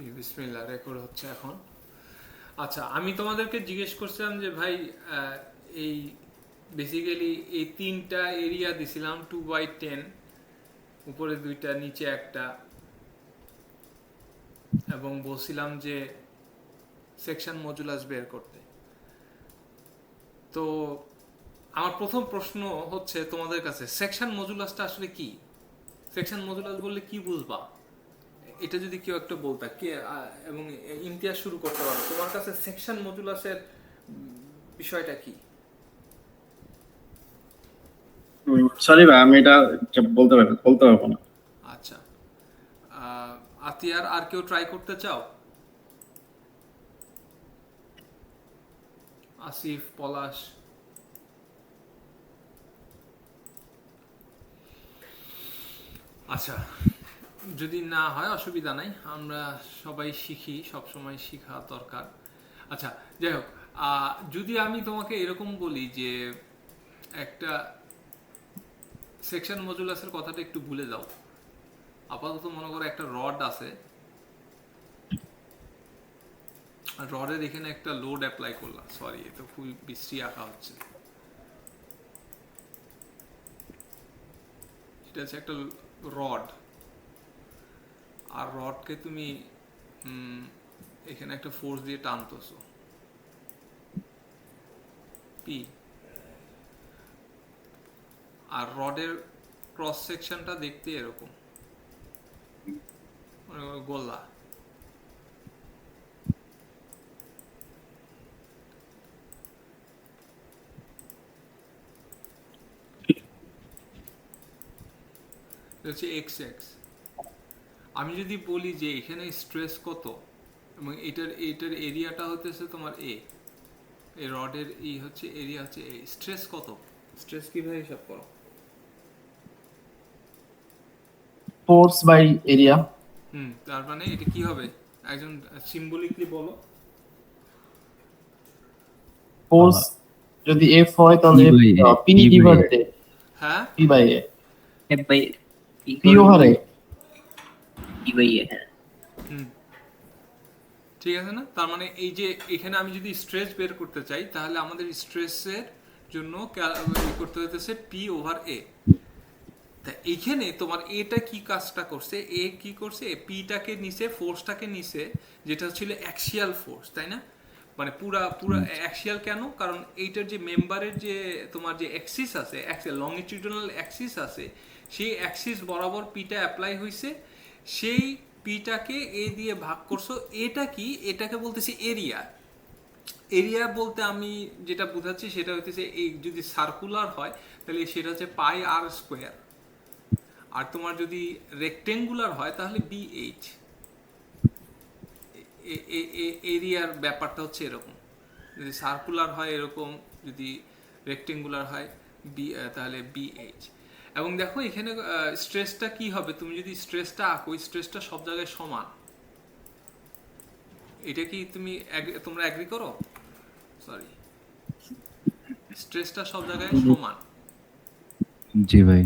জি বিসমিল্লাহ, রেকর্ড হচ্ছে এখন। আচ্ছা, আমি তোমাদেরকে জিজ্ঞেস করছিলাম যে ভাই, এই বেসিক্যালি এই তিনটা এরিয়া দিছিলাম 2/10, উপরে দুইটা নিচে একটা, এবং বলছিলাম যে সেকশন মডুলাস বের করতে। তো আমার প্রথম প্রশ্ন হচ্ছে তোমাদের কাছে, সেকশন মডুলাসটা আসলে কি? সেকশন মডুলাস বললে কি বুঝবা? এটা যদি কেউ একটা বলতা কে, এবং ইমতিয়াজ শুরু করতে পারো, তোমার কাছে সেকশন মডুলাসের বিষয়টা কি? সরি ভাই, আমি এটা বলতে পারবো না। আচ্ছা, আতিয়ার আর কেউ ট্রাই করতে চাও? আসিফ, পলাশ? আচ্ছা, যদি না হয় অসুবিধা নাই, আমরা সবাই শিখি, সব সময় শিখা দরকার। আচ্ছা, যাই হোক, যদি আমি তোমাকে এরকম বলি যে একটা সেকশন মডুলাসের কথাটা একটু ভুলে যাও, আপাতত মনে করো একটা রড আছে, আর রডের এখানে একটা লোড অ্যাপ্লাই করলাম, সরি এটা খুবই বিশ্রী আঁকা হচ্ছে, সেটা হচ্ছে একটা রড, আর রডকে তুমি এখানে একটা ফোর্স দিয়ে টানতেছো পি, আর রডের ক্রস সেকশনটা দেখতে এরকম, মনে করো গোলা। এটা হচ্ছে এক্স এক্স। আমি যদি বলি যে এখানে স্ট্রেস কত, এবং এটার এটার এরিয়াটা হতেছে তোমার এ, এই রডের ই হচ্ছে এরিয়া হচ্ছে এ, স্ট্রেস কত? স্ট্রেস কিভাবে হিসাব করো? Force by area. তার মানে এটা কি হবে, একজন সিম্বলিকলি বলো। ফোর্স যদি এফ হয় তাহলে পি ডিভাইডেড এ, হ্যাঁ, P by A, F by P over A. E by A, হ্যাঁ। হুম, ঠিক আছে না? তার মানে এই যে এখানে আমি যদি স্ট্রেস বের করতে চাই, তাহলে আমাদের স্ট্রেসের জন্য করতে হতেছে পি ওভার এ। তা এইখানে তোমার এটা কি কাজটা করছে, এ কি করছে, পিটাকে নিচে, ফোর্সটাকে নিচে, যেটা ছিল অ্যাক্সিয়াল ফোর্স, তাই না? মানে পুরা পুরা অ্যাক্সিয়াল কেন? কারণ এইটার যে মেম্বারের যে তোমার যে অ্যাক্সিস আছে, লংজিটিউডাল অ্যাক্সিস আছে, সেই অ্যাক্সিস বরাবর পিটা অ্যাপ্লাই হয়েছে, সেই পিটাকে এ দিয়ে ভাগ করছো। এটা কি, এটাকে বলতেছি এরিয়া। এরিয়া বলতে আমি যেটা বোঝাচ্ছি সেটা হইতেছে, এই যদি সার্কুলার হয় তাহলে সেটা হচ্ছে পাই আর স্কোয়ার, আর তোমার যদি রেক্টেঙ্গুলার হয় তাহলে বিএইচ। এরিয়ার ব্যাপারটা হচ্ছে এরকম, যদি সার্কুলার হয় এরকম, যদি রেক্টেঙ্গুলার হয় বি, তাহলে বিএইচ। এবং দেখো এখানে স্ট্রেসটা কি হবে, তুমি যদি স্ট্রেসটা আঁকো, স্ট্রেসটা সব জায়গায় সমান। এটা কি তুমি তোমরা অ্যাগ্রি করো? সরি, স্ট্রেসটা সব জায়গায় সমান, জি ভাই।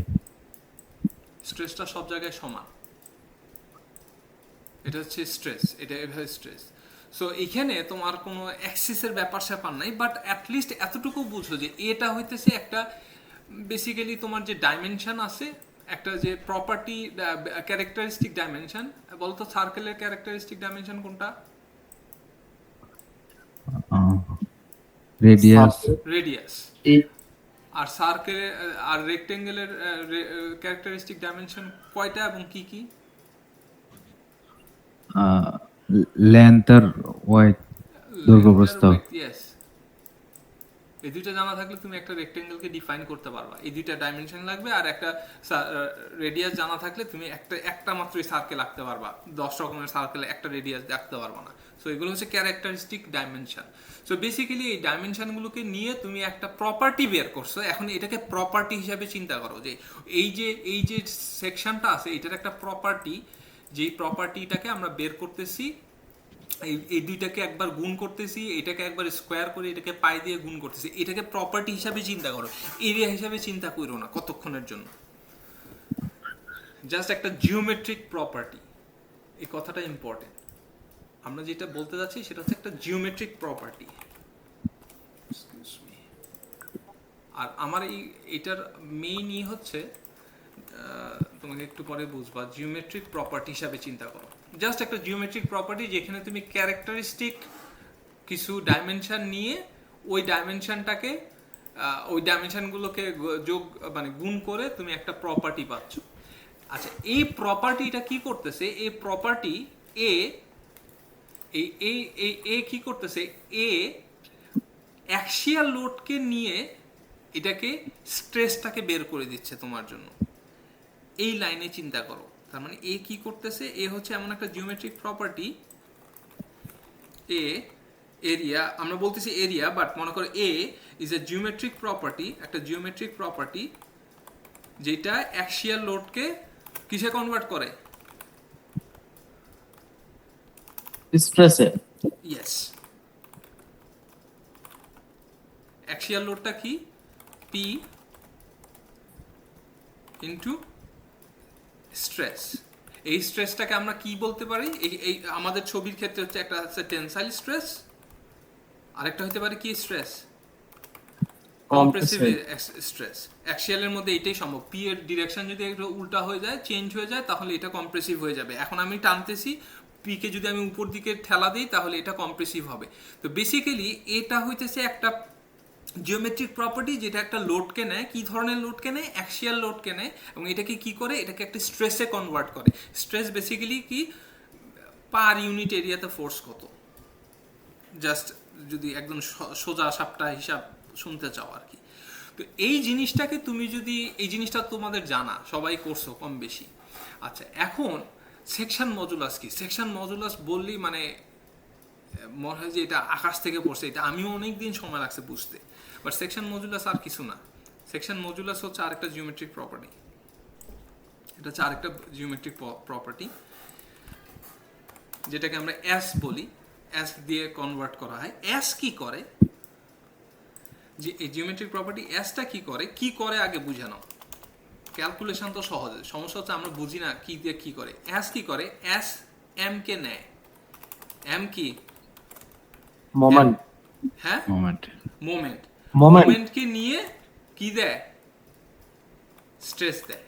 স্ট্রেসটা সব জায়গায় সমান, এটা হচ্ছে স্ট্রেস, এটা এভাবে স্ট্রেস। সো এখানে তোমার কোনো অ্যাক্সিসের ব্যাপার স্যাপার নাই, বাট অ্যাটলিস্ট এতটুকু বুঝো যে এটা হইতেছে একটা বেসিক্যালি তোমার যে ডাইমেনশন আছে, একটা যে প্রপার্টি, ক্যারেক্টারিস্টিক ডাইমেনশন। বলতো সার্কেলের ক্যারেক্টারিস্টিক ডাইমেনশন কোনটা? রেডিয়াস। রেডিয়াস। এই আর সার্কেলের আর রেক্টেঙ্গেলের ক্যারেক্টারিস্টিক ডাইমেনশন কয়টা এবং কি কি? লেন্থ আর ওয়াইড, দৈর্ঘ্য প্রস্থ। ইয়েস, এই দুইটা জানা থাকলে তুমি একটা রেক্টেঙ্গেলকে ডিফাইন করতে পারবা। এই দুইটা ডাইমেনশন লাগবে, আর একটা রেডিয়াস জানা থাকলে তুমি একটা মাত্রই সার্কেল আঁকতে পারবা, 10 রকমের সার্কেলে একটা রেডিয়াস আঁকতে পারবা না। সো এগুলো হচ্ছে ক্যারেক্টারিস্টিক ডাইমেনশন। সো বেসিক্যালি এই ডাইমেনশনগুলোকে নিয়ে তুমি একটা প্রপার্টি বের করছো। এখন এটাকে প্রপার্টি হিসাবে চিন্তা করো, যে এই যে সেকশনটা আছে এটার একটা প্রপার্টি, যেই প্রপার্টিটাকে আমরা বের করতেছি, এই দুইটাকে একবার গুণ করতেছি, এটাকে একবার স্কোয়ার করে এটাকে পাই দিয়ে গুণ করতেছি, এটাকে প্রপার্টি হিসাবে চিন্তা করো, এরিয়া হিসাবে চিন্তা করো না কতক্ষণের জন্য। জাস্ট একটা জিওমেট্রিক প্রপার্টি, এই কথাটা ইম্পর্টেন্ট। আমরা যেটা বলতে যাচ্ছি সেটা হচ্ছে একটা জিওমেট্রিক প্রপার্টি। আর আমার এটার মেইন হচ্ছে তোমাকে একটু পরে বুঝবা, জিওমেট্রিক প্রপার্টি হিসাবে চিন্তা করো। জাস্ট একটা জিওমেট্রিক প্রপার্টি যেখানে তুমি ক্যারেক্টারিস্টিক কিছু ডাইমেনশন নিয়ে ওই ডাইমেনশনটাকে ওই ডাইমেনশনগুলোকে যোগ মানে গুণ করে তুমি একটা প্রপার্টি পাচ্ছ। আচ্ছা, এই প্রপার্টিটা কি করতেছে? এই প্রপার্টি এ এ কি করতেছে? এ অ্যাক্সিয়াল লোডকে নিয়ে এটাকে স্ট্রেসটাকে বের করে দিচ্ছে তোমার জন্য। এই লাইনে চিন্তা করো। তার মানে এ কি করতেছে? এ হচ্ছে এমন একটা জিওমেট্রিক প্রপার্টি, এ এরিয়া, আমরা বলতেছি এরিয়া, বাট মনে করো এ ইজ এ জিওমেট্রিক প্রপার্টি, একটা জিওমেট্রিক প্রপার্টি যেটা অ্যাক্সিয়াল লোডকে কিসে কনভার্ট করে? স্ট্রেসে। ইয়েস। অ্যাক্সিয়াল লোডটা কি? P into stress. এই স্ট্রেসটাকে আমরা কি বলতে পারি? এই আমাদের ছবির ক্ষেত্রে হচ্ছে একটা হচ্ছে টেনসাইল স্ট্রেস, আরেকটা হতে পারে কি স্ট্রেস? Compressive stress. অ্যাক্সিয়ালের মধ্যে এটাই সম্ভব। পি এর ডিরেকশন যদি একটু উল্টা হয়ে যায়, চেঞ্জ হয়ে যায়, তাহলে এটা কম্প্রেসিভ হয়ে যাবে। এখন আমি টানতেছি, পি কে যদি আমি উপর দিকে ঠেলা দিই তাহলে এটা কম্প্রেসিভ হবে। তো বেসিক্যালি এটা হইতেছে একটা জিওমেট্রিক প্রপার্টি যেটা একটা লোডকে নেয়। কি ধরনের লোডকে নেয়? অ্যাক্সিয়াল লোডকে নেয়, এবং এটাকে কি করে? এটাকে একটা স্ট্রেসে কনভার্ট করে। স্ট্রেস বেসিক্যালি কি? পার ইউনিট এরিয়াতে ফোর্স কত, জাস্ট যদি একদম সোজা সাপটা হিসাব শুনতে চাও আর কি। তো এই জিনিসটাকে তুমি যদি, এই জিনিসটা তোমাদের জানা, সবাই করছো কম বেশি। আচ্ছা, এখন সেকশন মডুলাস কি? সেকশন মডুলাস বললেই মানে মনে হয় যে এটা আকাশ থেকে পড়ছে। এটা আমিও অনেক দিন সময় লাগছে বুঝতে। বাট সেকশন মডুলাস আর কিছু না। সেকশন মডুলাস হচ্ছে আরেকটা জিওমেট্রিক প্রপার্টি। এটা হচ্ছে আরেকটা জিওমেট্রিক প্রপার্টি যেটাকে আমরা এস বলি। এস দিয়ে কনভার্ট করা হয়। এস কি করে? যে এই জিওমেট্রিক প্রপার্টি এসটা কি করে? কি করে আগে বুঝে নাও। ক্যালকুলেশন তো সহজ, সমস্যা হচ্ছে আমরা বুঝি না কি দিয়ে কি করে। এস কি করে? এস এম কে নেয়। এম কি? মোমেন্ট। হ্যাঁ, মোমেন্ট। মোমেন্ট। মোমেন্ট। মোমেন্টকে নিয়ে কি দেয়? স্ট্রেস দেয়।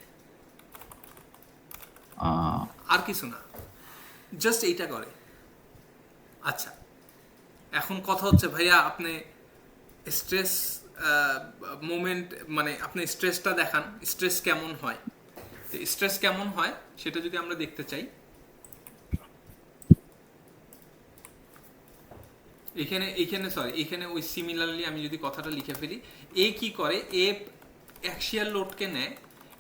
আর কিছু না, জাস্ট এইটা করে। আচ্ছা, এখন কথা হচ্ছে ভাইয়া আপনি স্ট্রেস মোমেন্ট মানে আপনি স্ট্রেসটা দেখান, স্ট্রেস কেমন হয়? তো স্ট্রেস কেমন হয় সেটা যদি আমরা দেখতে চাই, এখানে ওই সিমিলারলি আমি যদি কথাটা লিখে ফেলি, এ কি করে? এ অ্যাক্সিয়াল লোডকে নেয়,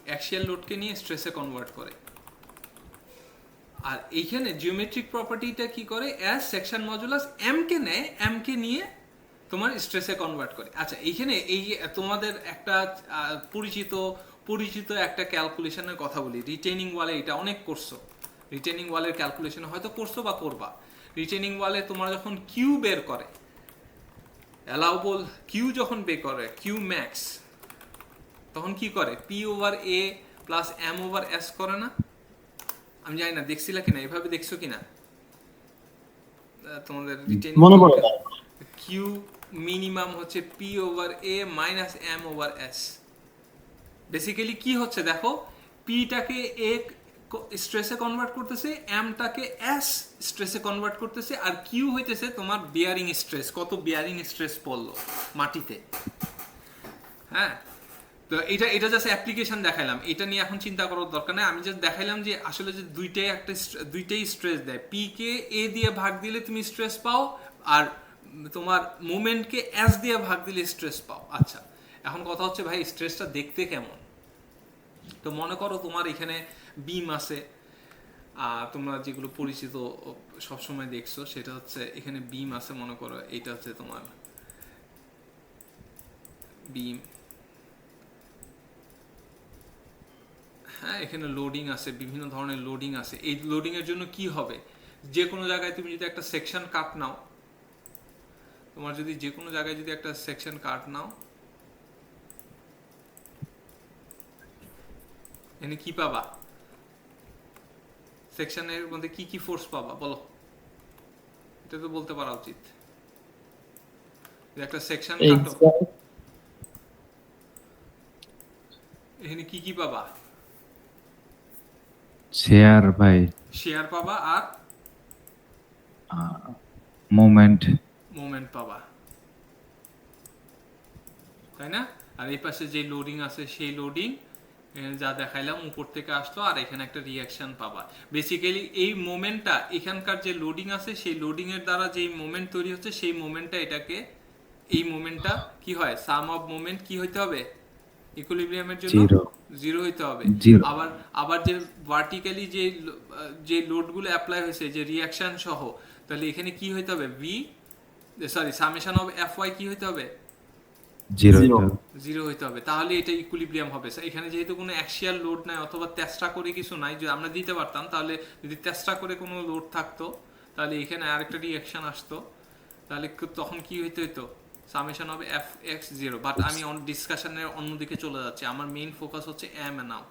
অ্যাক্সিয়াল লোডকে নিয়ে স্ট্রেসে কনভার্ট করে। আর এইখানে জিওমেট্রিক প্রপার্টিটা কি করে? অ্যাজ সেকশন মডুলাস এম কে নেয়, এম কে নিয়ে তোমার স্ট্রেসে কনভার্ট করে। আচ্ছা, এইখানে এই তোমাদের একটা পরিচিত একটা ক্যালকুলেশনের কথা বলি। রিটেনিং ওয়ালে এটা অনেক করছো, রিটেনিং ওয়ালের ক্যালকুলেশন হয়তো করছো বা করবা। রিটেনিং ওয়ালে তোমরা যখন কিউ বের করে, অ্যালাউবল কিউ যখন বের করে, কিউ ম্যাক্স, তখন কি করে? পি ওভার এ প্লাস এম ওভার এস করে না? আমি জানি না দেখছিলা কিনা, এভাবে দেখছো কিনা তোমাদের রিটেনিং। মনে পড়ে না। কিউ মিনিমাম হচ্ছে P over A minus M over S. Basically কি হচ্ছে দেখো, পিটাকে এ স্ট্রেসে কনভার্ট করতেছে, এমটাকে এস স্ট্রেসে কনভার্ট করতেছে, আর কিউ হইতেছে তোমার বিয়ারিং স্ট্রেস, কত বিয়ারিং স্ট্রেস পড়লো মাটিতে। হ্যাঁ, তো এটা জাস্ট অ্যাপ্লিকেশন দেখাইলাম, এটা নিয়ে এখন চিন্তা করার দরকার নেই। আমি জাস্ট দেখাইলাম যে আসলে যে দুইটাই স্ট্রেস দেয়। পি কে এ দিয়ে ভাগ দিলে তুমি স্ট্রেস পাও, আর তোমার মোমেন্টকে এস দিয়ে ভাগ দিলে স্ট্রেস পাও। আচ্ছা, এখন কথা হচ্ছে ভাই স্ট্রেসটা দেখতে কেমন? তো মনে করো তোমার এখানে বিম আছে, তোমরা যেগুলো পরিচিত সবসময় দেখছো, সেটা হচ্ছে এখানে বিম আছে। মনে করো এটা হচ্ছে তোমার বিম। হ্যাঁ, এখানে লোডিং আছে, বিভিন্ন ধরনের লোডিং আছে। এই লোডিং এর জন্য কি হবে? যে কোনো জায়গায় তুমি যদি একটা সেকশন কাট নাও, তোমার যদি যে কোনো জায়গায় যদি একটা সেকশন কাট নাও, এখানে কি পাবা? সেকশনের মধ্যে কি কি ফোর্স পাবা বলো? এটা তো বলতে পারা উচিত। একটা সেকশন x কাটো, by এখানে কি কি পাবা? শেয়ার ভাই, শেয়ার পাবা আর মোমেন্ট, মোমেন্ট পাবা, তাই না? আর এই পাশে যে লোডিং আছে সেই লোডিং যা দেখাইলাম উপর থেকে আসতো, আর এখানে একটা রিয়াকশন পাবা। বেসিক্যালি এই মোমেন্টটা, এখানকার যে লোডিং আছে সেই লোডিং এর দ্বারা যে মোমেন্ট তৈরি হচ্ছে সেই মোমেন্টটা এটাকে, এই মোমেন্টটা কি হয়, সাম অফ মোমেন্ট কি হইতে হবে ইকুইলিব্রিয়ামের জন্য? জিরো, জিরো হইতে হবে। জিরো। আবার আবার যে ভার্টিক্যালি যে লোডগুলো অ্যাপ্লাই হয়েছে যে রিয়াকশন সহ, তাহলে এখানে কি হইতে হবে, V sorry summation of F Y কি হইতে হবে? Zero, zero. জিরো হইতে হবে। তাহলে এটা ইকুইলিব্রিয়াম হবে। এখানে যেহেতু কোনো অ্যাক্সিয়াল লোড নাই অথবা তেস্টা করে কিছু নাই, যদি আমরা দিতে পারতাম তাহলে, যদি তেস্টা করে কোনো লোড থাকতো তাহলে এখানে আরেকটা রিঅ্যাকশন আসতো, তাহলে তখন কি হইতে হইতো, সামেশন হবে এফ এক্স জিরো। বাট আমি ডিসকাশনের অন্যদিকে চলে যাচ্ছি, আমার মেইন ফোকাস হচ্ছে এম নাও,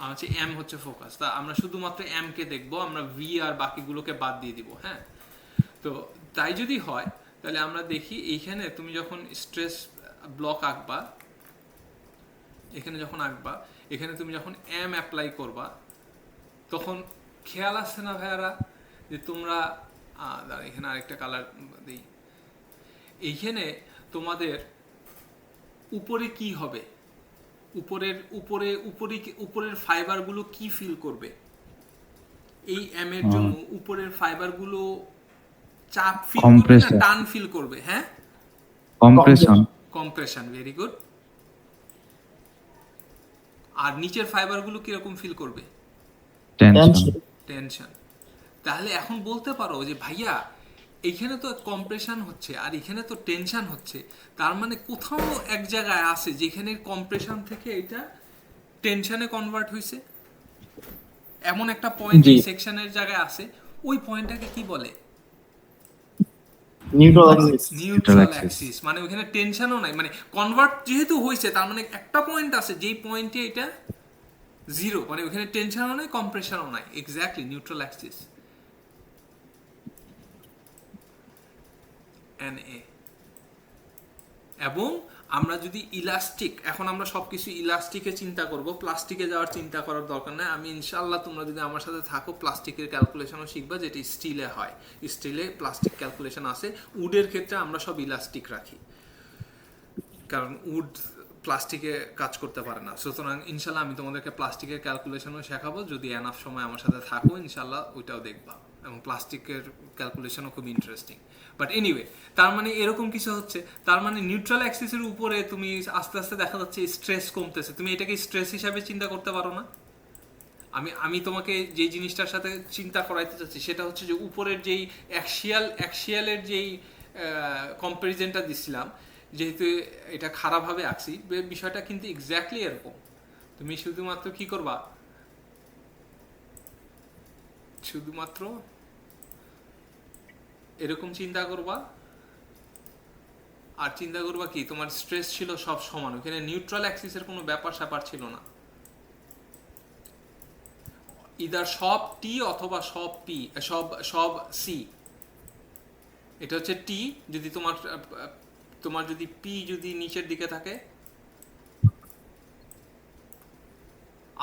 আমার হচ্ছে এম হচ্ছে ফোকাস। তা আমরা শুধুমাত্র এম কে দেখবো, আমরা ভি আর বাকিগুলোকে বাদ দিয়ে দিব। হ্যাঁ, তো তাই যদি হয় তাহলে আমরা দেখি এইখানে তুমি যখন স্ট্রেস ব্লক আঁকবা, এখানে যখন আঁকবা, এখানে তুমি যখন এম অ্যাপ্লাই করবা তখন খেয়াল আসছে না ভাইয়ারা যে তোমরা এখানে আরেকটা কালার দিই, এইখানে তোমাদের উপরে কি হবে, উপরের ফাইবারগুলো কি ফিল করবে এই এম এর জন্য? উপরের ফাইবারগুলো চাপ ফিল করবে না টান ফিল করবে? হ্যাঁ, কম্প্রেশন, কম্প্রেশন, ভেরি গুড। আর নিচের ফাইবারগুলো কিরকম ফিল করবে? টেনশন। টেনশন। তাহলে এখন বলতে পারো যে ভাইয়া এখানে তো কম্প্রেশন হচ্ছে আর এখানে তো টেনশন হচ্ছে, তার মানে কোথাও এক জায়গায় আছে যেখানে কম্প্রেশন থেকে এটা টেনশনে কনভার্ট হয়েছে, এমন একটা পয়েন্ট এই সেকশনের জায়গায় আছে। ওই পয়েন্টটাকে কি বলে? Neutral Axis. Neutral Axis. মানে ওখানে টেনশনও নাই, মানে কনভার্ট যেহেতু হয়েছে তার মানে একটা পয়েন্ট আছে যেই পয়েন্টে এটা জিরো, মানে ওখানে টেনশনও নাই কম্প্রেশনও নাই, এক্স্যাক্টলি নিউট্রাল অ্যাক্সিস। NA। এবং আমরা যদি ইলাস্টিক, এখন আমরা সবকিছু ইলাস্টিকে চিন্তা করব, প্লাস্টিকে যাওয়ার চিন্তা করার দরকার নেই। আমি ইনশাআল্লাহ তোমরা যদি আমার সাথে থাকো প্লাস্টিকের ক্যালকুলেশনও শিখবা, যেটা স্টিলে হয়। স্টিলে প্লাস্টিক ক্যালকুলেশন আছে, উডের ক্ষেত্রে আমরা সব ইলাস্টিক রাখি কারণ উড প্লাস্টিকে কাজ করতে পারে না। সুতরাং ইনশাল্লাহ আমি তোমাদেরকে প্লাস্টিকের ক্যালকুলেশনও শেখাবো, যদি এনাফ সময় আমার সাথে থাকো ইনশাল্লাহ ওইটাও দেখবা, এবং প্লাস্টিকের ক্যালকুলেশনও খুব ইন্টারেস্টিং। বাট এনিওয়ে, তার মানে এরকম কিছু হচ্ছে, তার মানে নিউট্রাল অ্যাক্সিসের উপরে তুমি আস্তে আস্তে দেখা যাচ্ছে স্ট্রেস কমতেছে। তুমি এটাকে স্ট্রেস হিসাবে চিন্তা করতে পারো না? আমি তোমাকে যে জিনিসটার সাথে চিন্তা করাইতে চাচ্ছি সেটা হচ্ছে যে উপরের যেই অ্যাক্সিয়ালের যেই কম্পারিজনটা দিছিলাম, যেহেতু এটা খারাপভাবে আঁকছি, বিষয়টা কিন্তু এক্স্যাক্টলি এরকম। তুমি শুধুমাত্র কি করবা, শুধুমাত্র এরকম চিন্তা করবা, আর চিন্তা করবা কি তোমার স্ট্রেস ছিল সব সমান, ওখানে নিউট্রাল অ্যাক্সিসের কোনো ব্যাপার স্যাপার ছিল না। ইদার সব টি অথবা সব পি, সব সি। এটা হচ্ছে টি, যদি তোমার যদি পি যদি নিচের দিকে থাকে,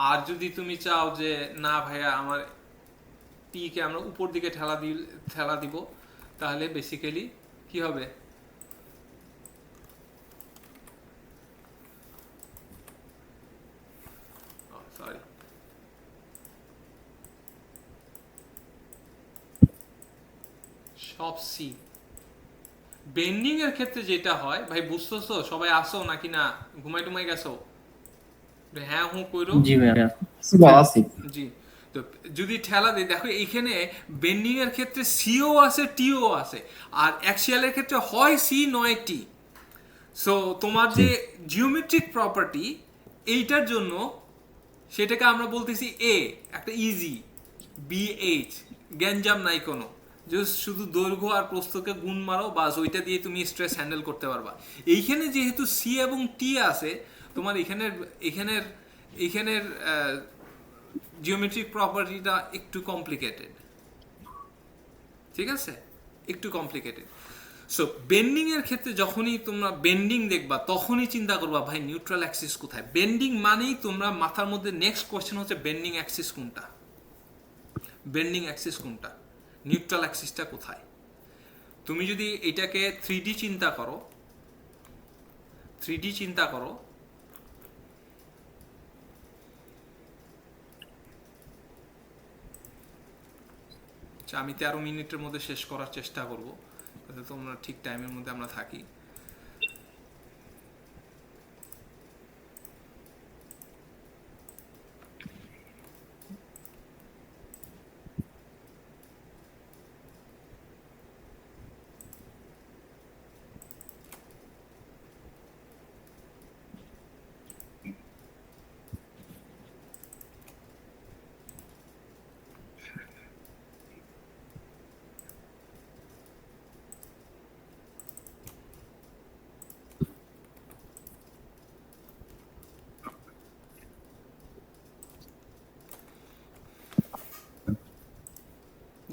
আর যদি তুমি চাও যে না ভাইয়া আমার পি কে আমরা উপর দিকে ঠেলা দিব, তাহলে বেসিক্যালি কি হবে, সরি সব সি। বেন্ডিং এর ক্ষেত্রে যেটা হয় ভাই, বুঝতেছো? সবাই আসো নাকি না ঘুমাই টুমাই গেছো? হ্যাঁ হুঁ কইরো। জি ভাইয়া। আসি। জি, তো যদি ঠেলা দিই, দেখো এইখানে বেন্ডিং এর ক্ষেত্রে সিও আছে টিও আছে, আর অ্যাক্সিয়ালের ক্ষেত্রে হয় সি নয় টি। সো তোমার যে জিওমেট্রিক প্রপার্টি এইটার জন্য সেটাকে আমরা বলতেছি এ, একটা ইজি বিএইচ, গ্যাঞ্জাম নাই কোনো, জাস্ট শুধু দৈর্ঘ্য আর প্রস্থকে গুণ মারো, বাস ওইটা দিয়ে তুমি স্ট্রেস হ্যান্ডেল করতে পারবা। এইখানে যেহেতু সি এবং টি আছে, তোমার এখানের জিওমেট্রিক প্রপার্টিটা একটু কমপ্লিকেটেড, ঠিক আছে? একটু কমপ্লিকেটেড। সো বেন্ডিং এর ক্ষেত্রে যখনই তোমরা বেন্ডিং দেখবা তখনই চিন্তা করবা ভাই নিউট্রাল অ্যাক্সিস কোথায়। বেন্ডিং মানেই তোমরা মাথার মধ্যে নেক্সট কোশ্চেন হচ্ছে বেন্ডিং অ্যাক্সিস কোনটা, বেন্ডিং অ্যাক্সিস কোনটা, নিউট্রাল অ্যাক্সিসটা কোথায়। তুমি যদি এটাকে 3D চিন্তা করো, 3D চিন্তা করো, আচ্ছা আমি 13 মিনিটের মধ্যে শেষ করার চেষ্টা করব যাতে তোমরা ঠিক টাইমের মধ্যে আমরা থাকি।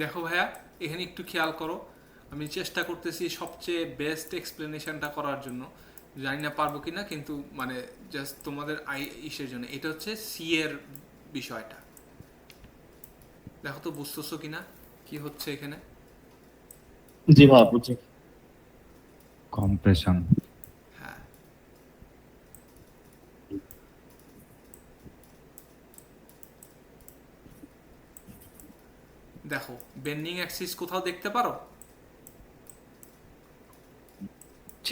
দেখো ভাইয়া এখানে একটু খেয়াল করো, আমি চেষ্টা করতেছি সবচেয়ে বেস্ট এক্সপ্লেনেশনটা করার জন্য, জানি না পারবো কিনা, কিন্তু মানে জাস্ট তোমাদের ইসের জন্য। এটা হচ্ছে সি এর বিষয়টা, দেখো তো বুঝতেছো কিনা কি হচ্ছে এখানে। জি ভাই বুঝছি। compression, হ্যাঁ দেখো বেন্ডিং অ্যাক্সিস কোথাও দেখতে পারো? G,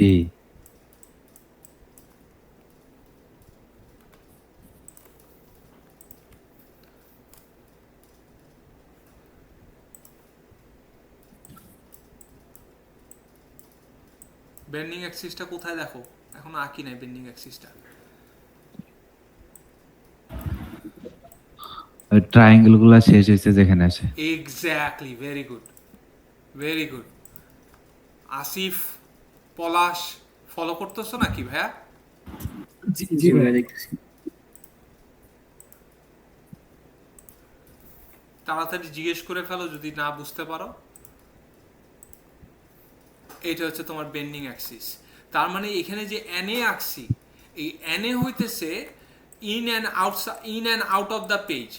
বেন্ডিং অ্যাক্সিসটা কোথায় দেখো, এখন আঁকি নাই বেন্ডিং অ্যাক্সিসটা। ওই ট্রায়াঙ্গেল গুলা শেষ হয়েছে যেখানে আছে। Exactly, very good, very good. Asif, Palash follow করতেছো নাকি ভাইয়া? জি ভাই দেখতেছি। তাড়াতাড়ি জিজ্ঞেস করে ফেলো যদি না বুঝতে পারো। এটা হচ্ছে তোমার বেন্ডিং অ্যাক্সিস। তার মানে এখানে যে এনএ আঁকছি, এই এনএ হইতেছে in and out of the page.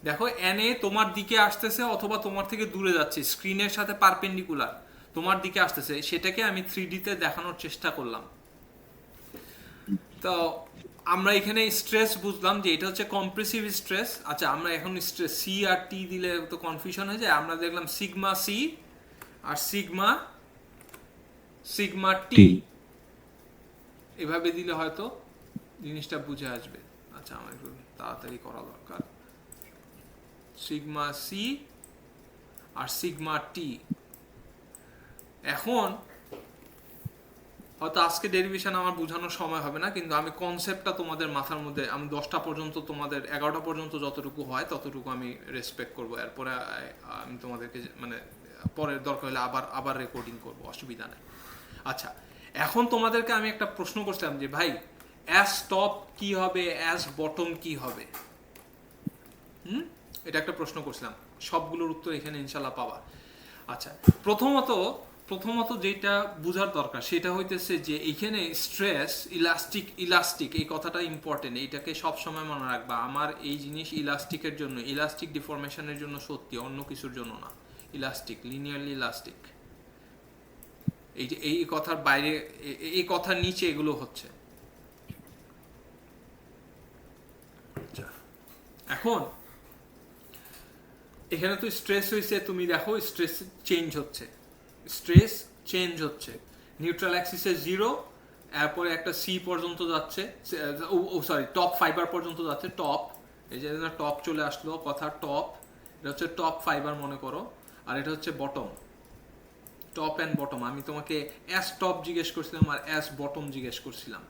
দেখো এনএ তোমার দিকে আসতেছে অথবা তোমার থেকে দূরে যাচ্ছে, স্ক্রিনের সাথে পারপেন্ডিকুলার তোমার দিকে আসতেছে, সেটাকে আমি 3D তে দেখানোর চেষ্টা করলাম। তো আমরা এখানে স্ট্রেস বুঝলাম যে এটা হচ্ছে কম্প্রেসিভ স্ট্রেস। আচ্ছা আমরা এখন স্ট্রেস সি আর টি দিলে তো কনফিউশন হয়ে যায়, আমরা দেখলাম সিগমা সি আর সিগমা সিগমা টি, T, এভাবে দিলে হয়তো জিনিসটা বুঝে আসবে। আচ্ছা আমার একটু তাড়াতাড়ি করা দরকার। সিগমা সি আর সিগমা টি। এখন হয়তো আজকে ডেরিভেশন আমার বোঝানোর সময় হবে না, কিন্তু আমি কনসেপ্টটা তোমাদের মাথার মধ্যে, আমি 10টা পর্যন্ত তোমাদের 11টা পর্যন্ত যতটুকু হয় ততটুকু আমি রেসপেক্ট করবো। এরপরে আমি তোমাদেরকে মানে পরের দরকার হলে আবার রেকর্ডিং করবো, অসুবিধা নেই। আচ্ছা এখন তোমাদেরকে আমি একটা প্রশ্ন করছিলাম যে ভাই অ্যাস টপ কি হবে, অ্যাস বটম কি হবে। এটা একটা প্রশ্ন করছিলাম, সবগুলোর উত্তর এখানে ইনশাল্লাহ পাবা। আচ্ছা প্রথমত যেটা বোঝার দরকার সেটা হইতেছে যে এখানে স্ট্রেস ইলাস্টিক এই কথাটা ইম্পর্টেন্ট, এইটাকে সবসময় মনে রাখবা। আমার এই জিনিস ইলাস্টিকের জন্য, ইলাস্টিক ডিফরমেশনের জন্য সত্যি, অন্য কিছুর জন্য না। ইলাস্টিক, লিনিয়ারলি ইলাস্টিক, এই যে এই কথার বাইরে, এই কথার নিচে এগুলো হচ্ছে। আচ্ছা এখন এখানে তো স্ট্রেস হয়েছে, তুমি দেখো স্ট্রেস চেঞ্জ হচ্ছে, স্ট্রেস চেঞ্জ হচ্ছে। নিউট্রাল অ্যাক্সিসে 0, এরপরে একটা সি পর্যন্ত যাচ্ছে, সরি টপ ফাইবার পর্যন্ত যাচ্ছে। টপ, এই যে টপ চলে আসলো কথা, টপ, এটা হচ্ছে টপ ফাইবার মনে করো, আর এটা হচ্ছে বটম, টপ অ্যান্ড বটম। আমি তোমাকে অ্যাস টপ জিজ্ঞেস করছিলাম আর অ্যাস বটম জিজ্ঞেস করছিলাম।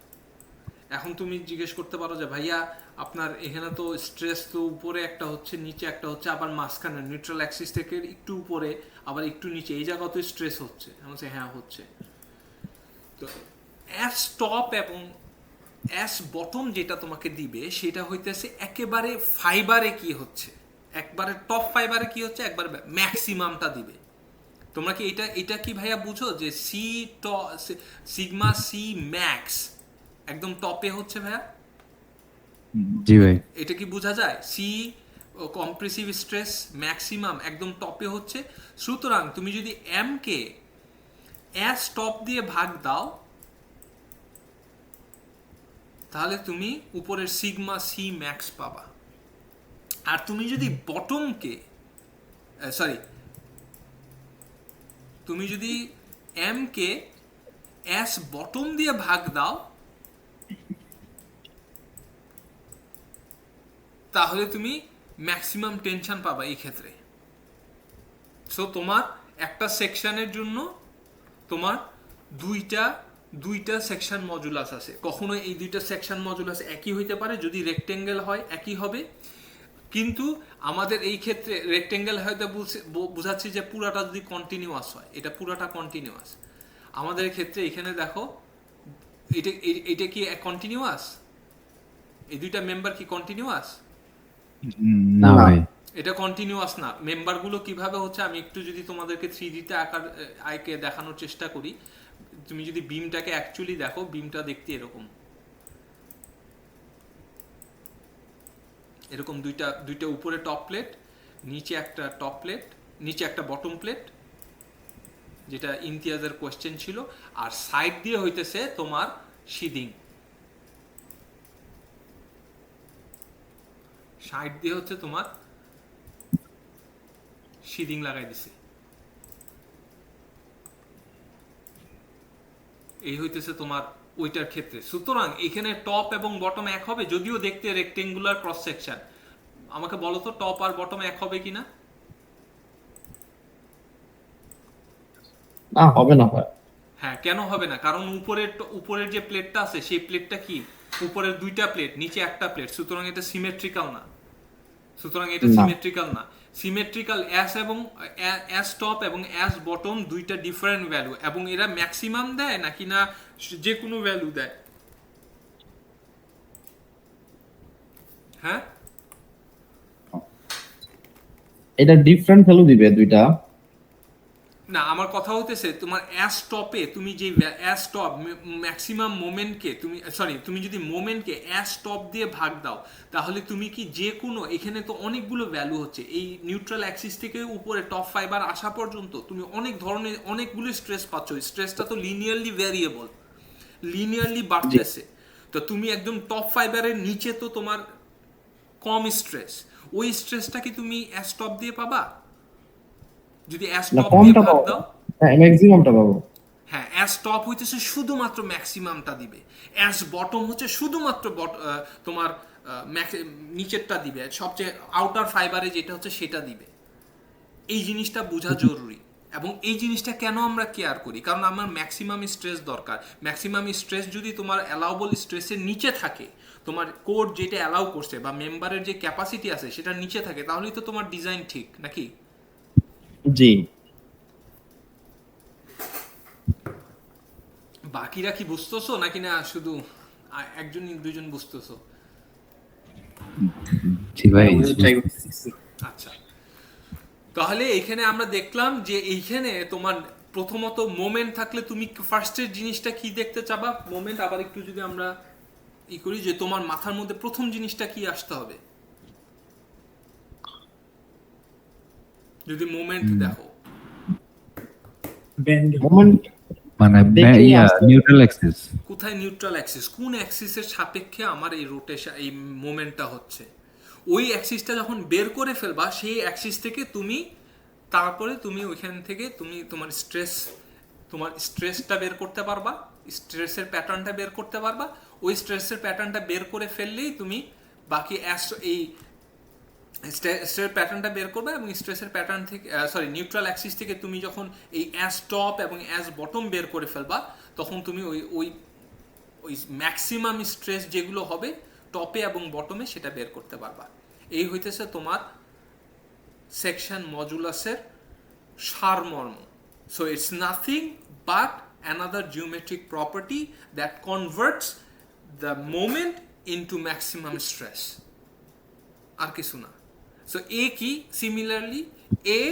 এখন তুমি জিজ্ঞেস করতে পারো যে ভাইয়া আপনার এখানে তো স্ট্রেস তো উপরে একটা হচ্ছে, নিচে একটা হচ্ছে, আবার মাঝখানে নিউট্রাল অ্যাক্সিস থেকে একটু উপরে আবার একটু নিচে, এই জায়গা তো স্ট্রেস হচ্ছে। আমি বলছি হ্যাঁ হচ্ছে। তো অ্যাস টপ এবং অ্যাস বটম যেটা তোমাকে দিবে সেটা হইতেছে একেবারে ফাইবারে কি হচ্ছে, একবারে টপ ফাইবারে কি হচ্ছে, একবারে ম্যাক্সিমামটা দিবে। তোমরা কি এটা কি ভাইয়া বুঝো যে সিগমা সি ম্যাক্স একদম টপে হচ্ছে ভাইয়া? জি ভাই। এটা কি বোঝা যায়? সি কম্প্রেসিভ স্ট্রেস ম্যাক্সিমাম একদম টপে হচ্ছে। সুতরাং তুমি যদি এম কে এস টপ দিয়ে ভাগ দাও তাহলে তুমি উপরের সিগমা সি ম্যাক্স পাবা। আর তুমি যদি বটমকে তুমি যদি এম কে এস বটম দিয়ে ভাগ দাও তাহলে তুমি ম্যাক্সিমাম টেনশন পাবা এই ক্ষেত্রে। সো তোমার একটা সেকশনের জন্য তোমার দুইটা সেকশন মডুলাস আছে। কখনো এই দুইটা সেকশন মডুলাস একই হইতে পারে, যদি রেক্টেঙ্গেল হয় একই হবে, কিন্তু আমাদের এই ক্ষেত্রে রেক্টেঙ্গেল হয়তো বুঝাচ্ছি যে পুরাটা যদি কন্টিনিউয়াস হয়, এটা পুরাটা কন্টিনিউয়াস। আমাদের ক্ষেত্রে এখানে দেখো এটা কি কন্টিনিউয়াস? এই দুইটা মেম্বার কি কন্টিনিউয়াস? না ভাই। এটা কন্টিনিউয়াস না। মেম্বারগুলো কিভাবে হচ্ছে আমি একটু যদি তোমাদেরকে 3D-তে আঁকে দেখানোর চেষ্টা করি। তুমি যদি বিমটাকে অ্যাকচুয়ালি দেখো, বিমটা দেখতে এরকম দুইটা উপরে টপ প্লেট, নিচে একটা টপ প্লেট, নিচে একটা বটম প্লেট, যেটা ইমতিয়াজের কোশ্চেন ছিল। আর সাইড দিয়ে হইতেছে তোমার শিদিং, সাইড দিয়ে হচ্ছে তোমার শিদিং লাগাই দিছে। এই হইতেছে তোমার ওইটার ক্ষেত্রে। সুতরাং এখানে টপ এবং বটম এক হবে, যদিও দেখতে রেক্টেঙ্গুলার ক্রস সেকশন। আমাকে বলো তো টপ আর বটম এক হবে কিনা? না, হবে না ভাই। হ্যাঁ, কেন হবে না? কারণ উপরের যে প্লেটটা আছে সেই প্লেটটা কি, উপরের দুইটা প্লেট, নিচে একটা প্লেট। সুতরাং এটা সিমেট্রিক্যাল না। সিমেট্রিক্যাল অ্যাস এবং অ্যাস টপ এবং অ্যাস বটম দুইটা ডিফারেন্ট ভ্যালু, এবং এরা ম্যাক্সিমাম দেয় নাকি না যে কোনো ভ্যালু দেয়? হ্যাঁ, এটা ডিফারেন্ট ভ্যালু দিবে দুইটা। না, আমার কথা হইতেছে তোমার অ্যাস টপে তুমি যে অ্যাস টপ ম্যাক্সিমাম মোমেন্টকে তুমি যদি মোমেন্টকে অ্যাস টপ দিয়ে ভাগ দাও তাহলে তুমি কি যে কোনো, এখানে তো অনেকগুলো ভ্যালু হচ্ছে, এই নিউট্রাল অ্যাক্সিস থেকে উপরে টপ ফাইবার আসা পর্যন্ত তুমি অনেক ধরনের অনেকগুলো স্ট্রেস পাচ্ছ। স্ট্রেসটা তো লিনিয়ারলি ভ্যারিয়েবল, লিনিয়ারলি বাড়তেছে। তো তুমি একদম টপ ফাইবারের নিচে তো তোমার কম স্ট্রেস, ওই স্ট্রেসটা কি তুমি অ্যাস টপ দিয়ে পাবা? যদি অ্যাস না, টপ দিয়ে কমটা ভাগ পাবো, দাও, হ্যাঁ ম্যাক্সিমামটা পাবো। হ্যাঁ, অ্যাস টপ হইতেছে শুধুমাত্র ম্যাক্সিমামটা দিবে, অ্যাস বটম হচ্ছে শুধুমাত্র তোমার নিচেরটা দিবে, সবচেয়ে আউটার ফাইবারে যেটা হচ্ছে সেটা দিবে। এই জিনিসটা বোঝা জরুরি। এবং এই জিনিসটা কেন আমরা কেয়ার করি? কারণ আমার ম্যাক্সিমাম স্ট্রেস দরকার। ম্যাক্সিমাম স্ট্রেস যদি তোমার অ্যালাউবল স্ট্রেসের নিচে থাকে, তোমার কোড যেটা অ্যালাউ করছে বা মেম্বারের যে ক্যাপাসিটি আছে সেটার নিচে থাকে, তাহলেই তো তোমার ডিজাইন ঠিক, নাকি? জি। বাকিরা কি বুঝতেছো নাকি না শুধু একজন দুজন বুঝতেছো? জি ভাই। আচ্ছা, তাহলে এখানে আমরা দেখলাম যে এইখানে তোমার প্রথমত মোমেন্ট থাকলে তুমি ফার্স্টের জিনিসটা কি দেখতে চাবা? মোমেন্ট। আবার একটু যদি আমরা করি যে তোমার মাথার মধ্যে প্রথম জিনিসটা কি আসতে হবে যদি মোমেন্ট দেখো? মোমেন্ট মানে দেখেই আসতে হবে। Neutral Axis. কোথায় নিউট্রাল অ্যাক্সিস? কোন অ্যাক্সিসের সাপেক্ষে আমার এই রোটেশন, এই মোমেন্টটা হচ্ছে? ওই অ্যাক্সিসটা যখন বের করে ফেলবা, সেই অ্যাক্সিস থেকে তারপরে তুমি ওইখান থেকে তুমি তোমার স্ট্রেসটা বের করতে পারবা, স্ট্রেসের প্যাটার্নটা বের করতে পারবা। ওই স্ট্রেসের প্যাটার্নটা বের করে ফেললেই তুমি বাকি এই স্ট্রেসের প্যাটার্নটা বের করবে, এবং স্ট্রেসের প্যাটার্ন থেকে নিউট্রাল অ্যাক্সিস থেকে তুমি যখন এই অ্যাস টপ এবং অ্যাস বটম বের করে ফেলবা, তখন তুমি ওই ম্যাক্সিমাম স্ট্রেস যেগুলো হবে টপে এবং বটমে সেটা বের করতে পারবা। এই হইতেছে তোমার সেকশন মডুলাসের সারমর্ম। So it's nothing but another geometric property that converts the moment into maximum stress, আর কিছু না। সো এ কি? Similarly A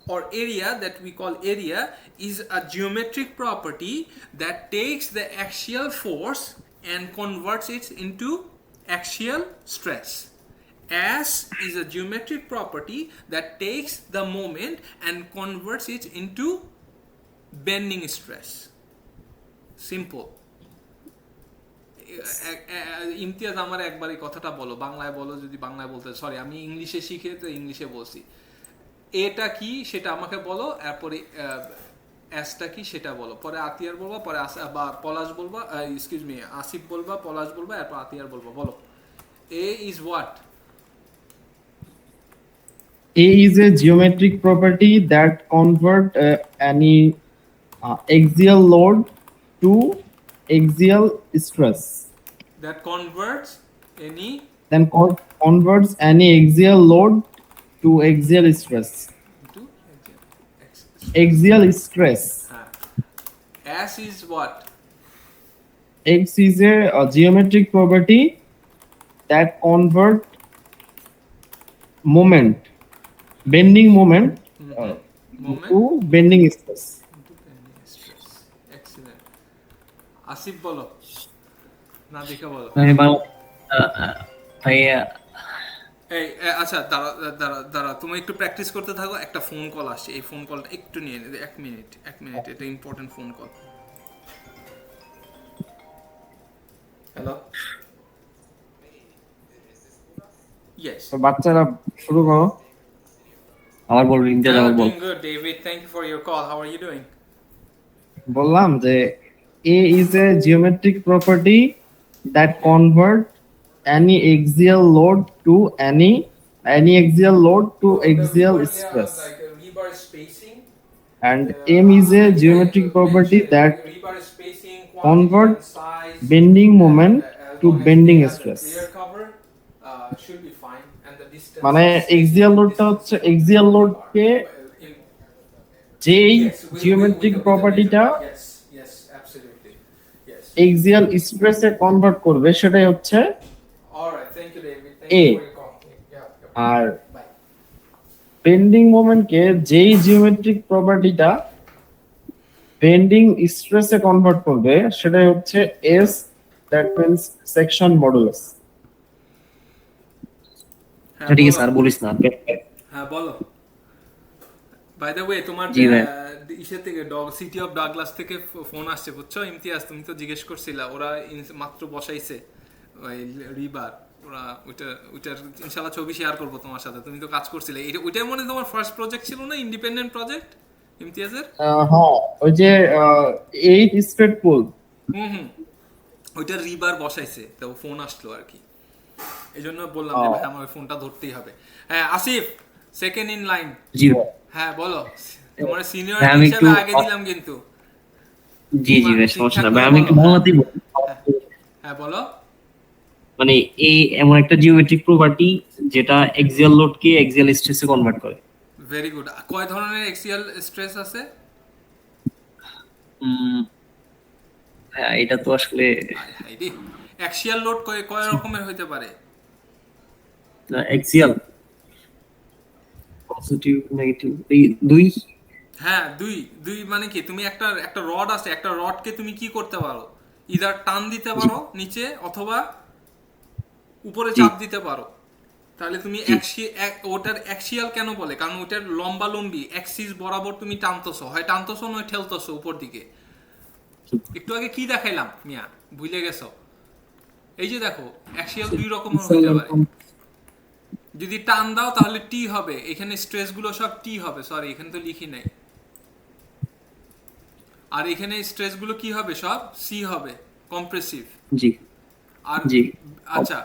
or area that we call area is a geometric property that takes the axial force and converts it into axial stress. S is a geometric property that takes the moment and converts it into bending stress. Simple. Imtiaz আমার একবার এই কথাটা বলো, বাংলায় বলো, যদি বাংলায় বলতে, সরি আমি ইংলিশে শিখে তো ইংলিশে বলছি। এটা কি সেটা আমাকে বলো, এরপরে এসটা কি সেটা বলো, পরে আতিয়ার বলবা, পরে বা পলাশ বলবা, এক্সকিউজ মি আসিফ বলবা, পলাশ বলবা, এরপর আতিয়ার বলবা। বলো, A is what? A is a geometric property that convert any axial load to axial stress. That converts any Then converts any axial load to axial stress. into Axial stress. S is what? X is a geometric property that convert moment, bending moment, Moment to bending stress. into bending stress. Excellent. Asif বলো, না দেখা বলো। মানে ভাইয়া এই আচ্ছা, দাঁড়া দাঁড়া দাঁড়া, তুমি একটু প্র্যাকটিস করতে থাকো, একটা ফোন কল আসছে, এই ফোন কলটা একটু নিয়ে নিতে, এক মিনিট, এটা important phone call. Hello, yes, তো বাচ্চারা শুরু করো। আবার বল ইমতিয়াজ, আবার বল। doing good, David, thank you for your call. How are you doing? বললাম যে A is a geometric property that convert any axial load to any axial load to axial stress, like rebar spacing, and M is a geometric property that rebar spacing, convert quantity and size, bending moment to as long as bending it has a stress. clear cover, should be fine, and the distance মানে axial loadটা হচ্ছে axial load কে যেই geometric প্রপার্টিটা yes, absolutely, yes. axial stress এ convert করবে সেটাই হচ্ছে, All right, thank you, David. Thank A. you for your call. Yeah. আর Bye. বেন্ডিং মোমেন্টকে যেই জিওমেট্রিক প্রপার্টিটা বেন্ডিং স্ট্রেসে কনভার্ট করবে সেটাই হচ্ছে S, that means section modulus. হ্যাঁ, ঠিক আছে বলো। আর বলিস না। হ্যাঁ বলো। বাই দ্য ওয়ে, তোমার জি ভাই। ইসের থেকে সিটি অফ ডাগলাস থেকে ফোন আসছে, বুঝছো ইমতিয়াজ? তুমি তো জিজ্ঞেস করছিলা, ওরা মাত্র বসাইছে ওই রিবার, ওরা ওইটার ইনশাআল্লাহ ছবি শেয়ার করবো তোমার সাথে। তুমি তো কাজ করছিলে ওইটার, মনে তোমার ফার্স্ট প্রজেক্ট ছিল না, ইন্ডিপেন্ডেন্ট প্রজেক্ট ইমতিয়াজের? হ্যাঁ, ওই যে 8 স্ট্রেট পুল। হুম, ওইটা রিবার বসাইছে, তো ফোন আসলো আর কি, এই জন্য বললাম যে ভাই আমার ওই ফোনটা ধরতেই হবে। হ্যাঁ আসিফ, সেকেন্ড ইন লাইন। জি ভাই। হ্যাঁ বলো, তোমার সিনিয়র হ্যাঁ, আমি হিসেবে একটু- আগে দিলাম কিন্তু। জি ভাই, সমস্যা না ভাই, আমি একটু বাংলাতেই বলি। হ্যাঁ বলো। মানে এই এমন একটা জিওমেট্রিক প্রপার্টি যেটা এক্সিয়াল লোডকে এক্সিয়াল স্ট্রেসে কনভার্ট করে। Very good. কয় ধরনের এক্সিয়াল স্ট্রেস আছে? হ্যাঁ, এটা তো আসলে অ্যাক্সিয়াল লোড কয় রকমের হতে পারে? এক্সিয়াল পজিটিভ নেগেটিভ এই দুই। হ্যাঁ, দুই মানে কি, তুমি একটা রড আছে, একটা রডকে তুমি কি করতে পারো, ইদার টান দিতে পারো নিচে, অথবা উপরে চাপ দিতে পারো। তাহলে তুমি ওটার অ্যাক্সিয়াল কেন বলে? কারণ ওটার লম্বা লম্বি অ্যাক্সিস বরাবর তুমি টানতেছো, হয় টানতেছো নয় ঠেলতেছো উপর দিকে। একটু আগে কি দেখাইলাম মিয়া, ভুলে গেছো? এই যে দেখো, অ্যাক্সিয়াল দুই রকম হতে পারে। যদি টান দাও তাহলে টি হবে, এখানে স্ট্রেস গুলো সব টি হবে, সরি এখানে তো লিখি নাই। আর এখানে স্ট্রেস গুলো কি হবে? সব সি হবে, কম্প্রেসিভ। জি আর জি। আচ্ছা,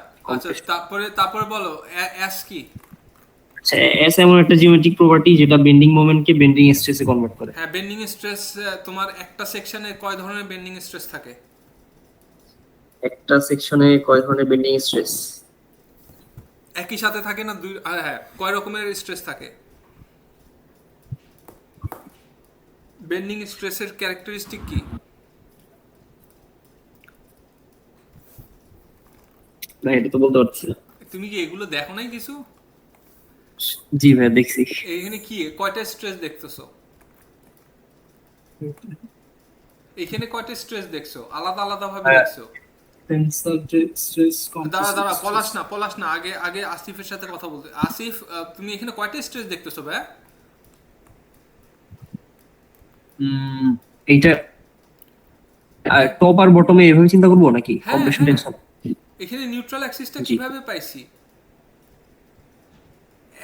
তারপরে বলো এস কি? আচ্ছা, এস এমন একটা জিওমেট্রিক প্রপার্টি যেটা বেন্ডিং মোমেন্টকে বেন্ডিং স্ট্রেসে কনভার্ট করে। হ্যাঁ, বেন্ডিং স্ট্রেস। তোমার একটা সেকশনে কয় ধরনের বেন্ডিং স্ট্রেস থাকে? একটা সেকশনে কয় ধরনের বেন্ডিং স্ট্রেস? একই সাথে থাকে না? দুই? হ্যাঁ, কয় রকমের স্ট্রেস থাকে? বেন্ডিং স্ট্রেসের ক্যারেক্টারিস্টিক কি? না, এটা তো বলতে পারছি না। তুমি কি এগুলো দেখো নাই কিছু? জি ভাই দেখছি। এইখানে কি কয়টা স্ট্রেস দেখতেছো? এখানে কয়টা স্ট্রেস দেখছো? আলাদা আলাদা ভাবে দেখছো? টেন্সর স্ট্রেস, দাঁড়া কম্প্রেসিভ দাঁড়া, স্ট্রেস। পলাশ না, আগে আগে আসিফের সাথে কথা বলতে। আসিফ, তুমি এখানে কয়টা স্ট্রেস দেখতেছো ভাই? এইটা টপ আর বটমে এভাবে চিন্তা করবো নাকি হ্যাঁ কম্প্রেশন হ্যাঁ, টেনশন? এখানে নিউট্রাল অ্যাক্সিসটা জি কিভাবে পাইছি?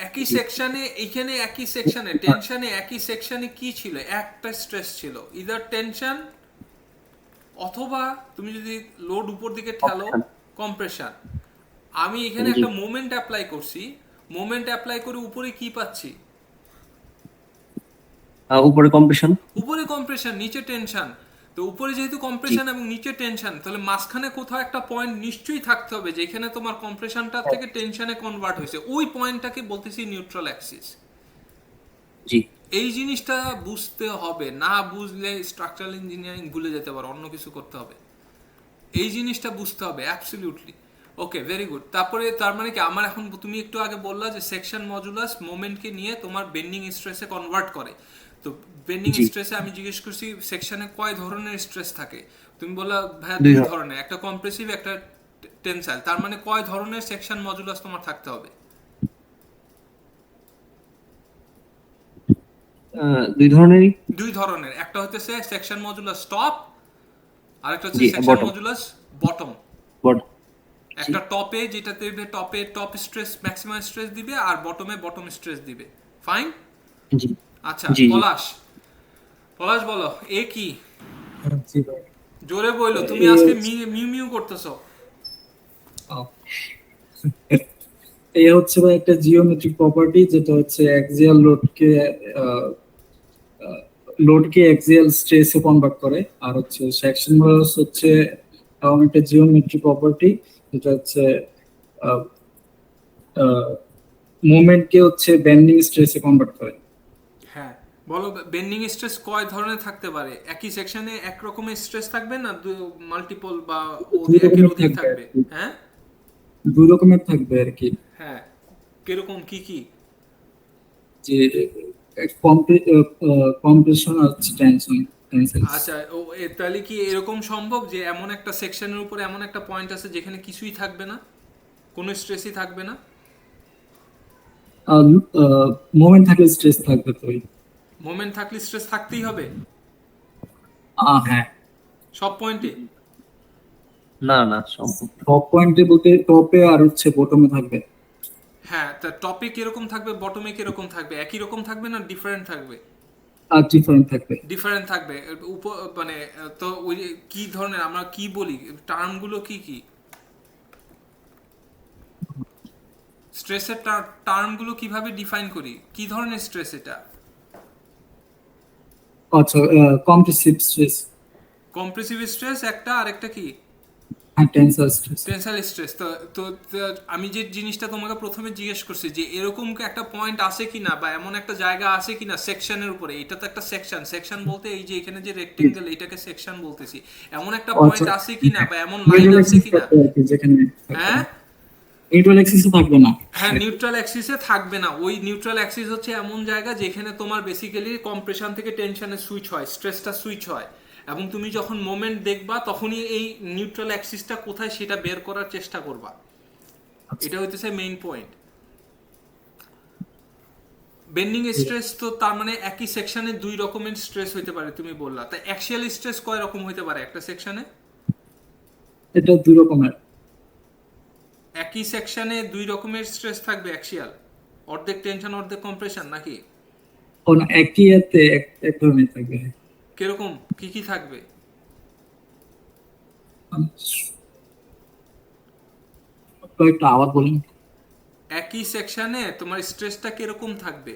একই সেকশনে, এখানে একই সেকশনে টেনশনে, একই সেকশনে কি ছিল? একটা স্ট্রেস ছিল, ইদার টেনশন অথবা তুমি যদি লোড উপর দিকে ঠেলো কম্প্রেশন। কম্প্রেশন। আমি এখানে জি একটা মোমেন্ট অ্যাপ্লাই করছি, মোমেন্ট অ্যাপ্লাই করে উপরে কি পাচ্ছি? উপরে কম্প্রেশন। উপরে কম্প্রেশন, নিচে টেনশন। তো উপরে যেহেতু জি কম্প্রেশন এবং নিচে টেনশন, তাহলে মাঝখানে কোথাও একটা পয়েন্ট নিশ্চয়ই থাকতে হবে যেখানে তোমার কম্প্রেশনটা থেকে টেনশনে কনভার্ট হয়েছে। ওই পয়েন্টটাকে বলতেছি নিউট্রাল অ্যাক্সিস। জি এই জিনিসটা বুঝতে হবে, না বুঝলে স্ট্রাকচারাল ইঞ্জিনিয়ারিং ভুলে যেতে পারো, অন্য কিছু করতে হবে। এই জিনিসটা বুঝতে হবে অ্যাবসলিউটলি। ওকে, ভেরি গুড। তারপরে তার মানে কি, আমার এখন তুমি একটু আগে বললা যে সেকশন মডুলাস মোমেন্টকে নিয়ে তোমার বেন্ডিং স্ট্রেসে কনভার্ট করে। তো বেন্ডিং জি স্ট্রেসে আমি জিজ্ঞেস করছি সেকশনে কয় ধরনের স্ট্রেস থাকে? তুমি বললা ভাইয়া দুই দুই ধরনের। ধরনের, একটা কম্প্রেসিভ একটা টেনসাইল। তার মানে কয় ধরনের সেকশন মডুলাস তোমার থাকতে হবে? দুই ধরনেরই। দুই ধরনের, একটা হচ্ছে সেকশন মডুলাস টপ, আরেকটা হচ্ছে Z section bottom. Modulus bottom. Bottom. Z একটা টপে যেটা দেবে, টপে টপ স্ট্রেস ম্যাক্সিমাম স্ট্রেস দিবে, আর বটমে বটম স্ট্রেস দিবে। ফাইন। জি আচ্ছা, জি জি পলাশ, পলাশ বলো এ কি? জি ভাই। জোরে বইলো, তুমি এ আজকে হচ্ছে মিউ মিউ করতেছো। আহ, এ হচ্ছে ভাই একটা জিওমেট্রিক প্রপার্টি যেটা হচ্ছে অ্যাক্সিয়াল লোডকে অ্যাক্সিয়াল স্ট্রেসে কনভার্ট করে। আর হচ্ছে সেকশন মডুলাস হচ্ছে একটা জিওমেট্রিক প্রপার্টি যেটা হচ্ছে মোমেন্টকে হচ্ছে বেন্ডিং স্ট্রেসে কনভার্ট করে। হ্যাঁ, বলো বেন্ডিং স্ট্রেস কয় ধরনের থাকতে পারে? একই সেকশনে এক রকমের স্ট্রেস থাকবে না মাল্টিপল বা দুই একের রকমের অধিক থাকবে আর থাকবে? কি, হ্যাঁ দুই রকমের থাকবে আর কি। হ্যাঁ, কিরকম কি কি? যে কম্প্রেশন আর টেনশন, টেনসাইলস। আচ্ছা, তাহলে কি এরকম সম্ভব যে এমন একটা সেকশনের উপরে এমন একটা পয়েন্ট আছে যেখানে কিছুই থাকবে না, কোনো স্ট্রেসই থাকবে না? আর মোমেন্ট থাকলে স্ট্রেস থাকবে তো। মোমেন্ট থাকলে স্ট্রেস থাকতেই হবে হ্যাঁ, সব পয়েন্টে? না না সম্ভব। টপ পয়েন্টে বলতে টপে আর হচ্ছে বটমে থাকবে। হ্যাঁ, তা টপে কিরকম থাকবে, বটমে কিরকম থাকবে? একই রকম থাকবে না ডিফারেন্ট থাকবে? আর ডিফারেন্ট থাকবে। ডিফারেন্ট থাকবে। মানে তো ওই যে কি ধরনের আমরা কি বলি, টার্মগুলো কি কি, স্ট্রেসের টার্মগুলো কিভাবে ডিফাইন করি? কি ধরনের স্ট্রেস এটা? আচ্ছা, কম্প্রেসিভ স্ট্রেস, কম্প্রেসিভ স্ট্রেস একটা, আরেকটা কি? আর টেনসাইল স্ট্রেস। Tensile stress. তো তো তো আমি যে জিনিসটা তোমাকে প্রথমে জিজ্ঞেস করছি যে এরকম কি একটা পয়েন্ট আছে কিনা বা এমন একটা জায়গা আছে কিনা সেকশনের উপরে, এটা তো একটা সেকশন, সেকশন বলতে এই যে এখানে যে রেক্টেঙ্গেল এটাকে সেকশন বলতেছি, এমন একটা পয়েন্ট আচ্ছা, আছে কিনা বা এমন লাইন নিউট্রাল আছে অ্যাক্সিস কিনা? থাকবে আর কি, যেখানে হ্যাঁ নিউট্রাল অ্যাক্সিসে থাকবে না। হ্যাঁ, নিউট্রাল অ্যাক্সিসে থাকবে না। ওই নিউট্রাল অ্যাক্সিস হচ্ছে এমন জায়গা যেখানে তোমার বেসিক্যালি কম্প্রেশন থেকে টেনশনে সুইচ হয়, স্ট্রেসটা সুইচ হয়, এবং তুমি যখন মোমেন্ট দেখবা তখনই এই নিউট্রাল অ্যাক্সিসটা কোথায় সেটা বের করার চেষ্টা করবা। এটা হইতেছে মেইন পয়েন্ট। বেন্ডিং স্ট্রেস তো তার মানে একই সেকশনে দুই রকমের স্ট্রেস হইতে পারে তুমি বললা, তাই অ্যাক্সিয়াল স্ট্রেস কয় রকম হইতে পারে একটা সেকশনে? এটা দুই রকমের। একই সেকশনে দুই রকমের স্ট্রেস থাকবে অ্যাক্সিয়াল, অর্ধেক টেনশন অর্ধেক কম্প্রেশন নাকি? ও না, একই এতে এক ধরনের থাকবে। কিরকম কি কি থাকবে? একটু আবার বলুন। একই সেকশনে তোমার স্ট্রেসটা কিরকম থাকবে?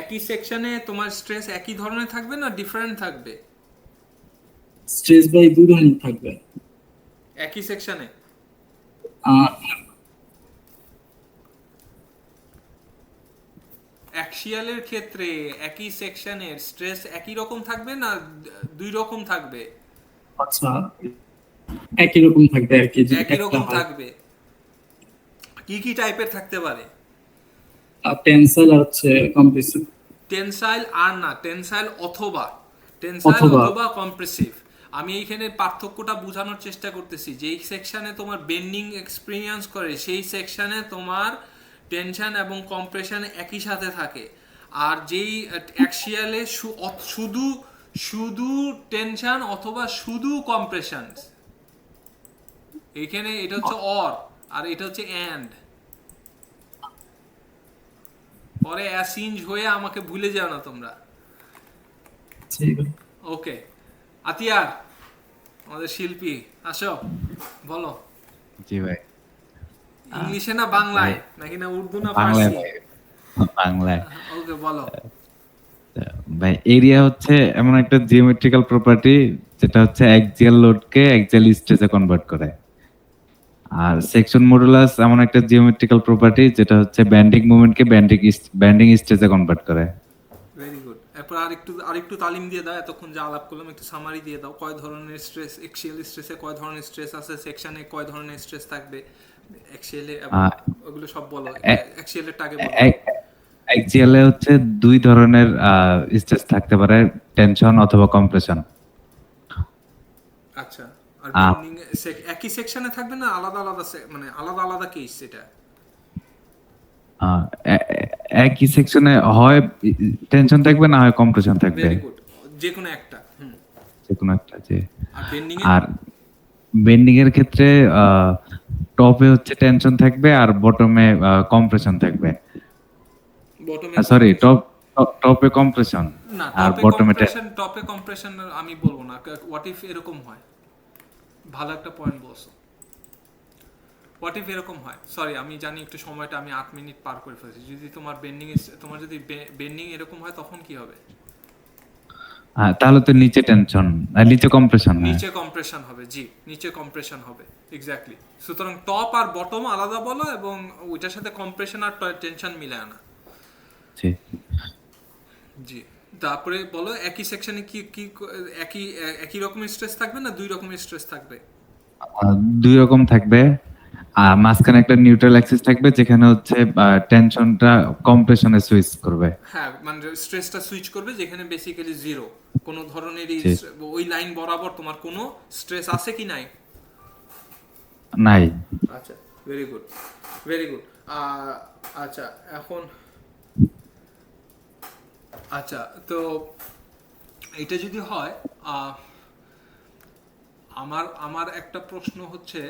একই সেকশনে তোমার স্ট্রেস একই ধরনের থাকবে না ডিফারেন্ট থাকবে? স্ট্রেস বাই দুই ধরনের থাকবে। একই সেকশনে আহ, অ্যাক্সিয়ালের ক্ষেত্রে একই সেকশনের স্ট্রেস একই রকম থাকবে না দুই রকম থাকবে? আচ্ছা, একই রকম থাকবে আর কি, যদি একই একটা রকম হয়। থাকবে। কি কি টাইপের থাকতে পারে? টেনসাইল আর হচ্ছে কম্প্রেসিভ। টেনসাইল আর না, টেনসাইল অথবা অথবা। কম্প্রেসিভ। আমি এইখানে পার্থক্যটা বোঝানোর চেষ্টা করতেছি। যেই সেকশনে তোমার বেন্ডিং এক্সপিরিয়েন্স করে সেই সেকশনে তোমার টেনশন এবং কম্প্রেশন একই সাথে থাকে। আর যেই অ্যাক্সিয়ালে শুধু শুধু টেনশন অথবা শুধু কম্প্রেশন, এইখানে এটা হচ্ছে অর আর এটা হচ্ছে অ্যান্ড। পরে অ্যাসিঞ্জ হয়ে আমাকে ভুলে যাও না তোমরা। ঠিক আছে। ওকে, আতিয়ার আমাদের শিল্পী, আসো বলো। জি ভাই, ইংলিশে না বাংলায়, নাকি না উর্দু না বাংলায় ফার্সি? ভাই, বাংলায়। ওকে বলো। ভাই এরিয়া হচ্ছে এমন একটা জিওমেট্রিক্যাল প্রপার্টি যেটা হচ্ছে অ্যাক্সিয়াল লোডকে অ্যাক্সিয়াল স্ট্রেসে কনভার্ট করে। আর সেকশন মডুলাস এমন একটা জিওমেট্রিক্যাল প্রপার্টি যেটা হচ্ছে ব্যান্ডিং মোমেন্টকে ব্যান্ডিং স্ট্রেসে কনভার্ট করে। Very good. এরপর আরেকটু তালিম দিয়ে দাও। এতক্ষণ যা আলাপ করলাম একটু সামারি দিয়ে দাও। কয় ধরনের স্ট্রেস, এক্সিয়াল স্ট্রেসে কয় ধরনের স্ট্রেস আছে, সেকশনে কয় ধরনের স্ট্রেস থাকবে, এক্সিয়ালে এবং ওগুলো সব বলো। এক্সিয়ালেরটা আগে বলো। অ্যাক্সিয়ালে হচ্ছে দুই ধরনের স্ট্রেস থাকতে পারে, টেনশন অথবা কম্প্রেশন। আচ্ছা, আর আহ, বেন্ডিং একই সেকশনে থাকবে না আলাদা আলাদা মানে আলাদা আলাদা কেস? এটা একই সেকশনে হয় টেনশন থাকবে, না হয় কম্প্রেশন থাকবে, ভেরি গুড, যে কোনো একটা। যে কোনো একটা। যে আর বেন্ডিং আর বেন্ডিং এর ক্ষেত্রে টপে হচ্ছে টেনশন থাকবে আর বটমে কম্প্রেশন থাকবে। বটমে সরি, টপে কম্প্রেশন না, আর বটমে টপে কম্প্রেশন আমি বলবো না। হোয়াট ইফ এরকম হয়? ভালো একটা পয়েন্ট বলছো। হোয়াট ইফ এরকম হয়, সরি আমি জানি একটু সময়টা আমি 8 মিনিট পার করে ফেলেছি। যদি তোমার যদি বেন্ডিং এরকম হয় তখন কি হবে? তাহলে তো নিচে টেনশন আর নিচে কম্প্রেশন। নিচে কম্প্রেশন হবে, জি নিচে কম্প্রেশন হবে, এক্স্যাক্টলি। সুতরাং টপ আর বটম আলাদা বলো এবং ওইটার সাথে কম্প্রেশন আর টেনশন মিলায় না। জি, তারপরে বলো একই সেকশনে কি কি একই একই রকমের স্ট্রেস থাকবে না দুই রকমের স্ট্রেস থাকবে? দুই রকম থাকবে। আর মাঝখানে একটা নিউট্রাল অ্যাক্সিস থাকবে যেখানে হচ্ছে টেনশনটা কম্প্রেশনে সুইচ করবে। হ্যাঁ, মানে স্ট্রেসটা সুইচ করবে যেখানে বেসিক্যালি জিরো। কোনো ধরনের জি। ওই লাইন বরাবর তোমার কোনো স্ট্রেস আছে কি নাই? নাই। আচ্ছা, ভেরি গুড, ভেরি গুড। আচ্ছা এখন আচ্ছা, তো এটা যদি হয়, আমার আমার একটা প্রশ্ন হচ্ছে,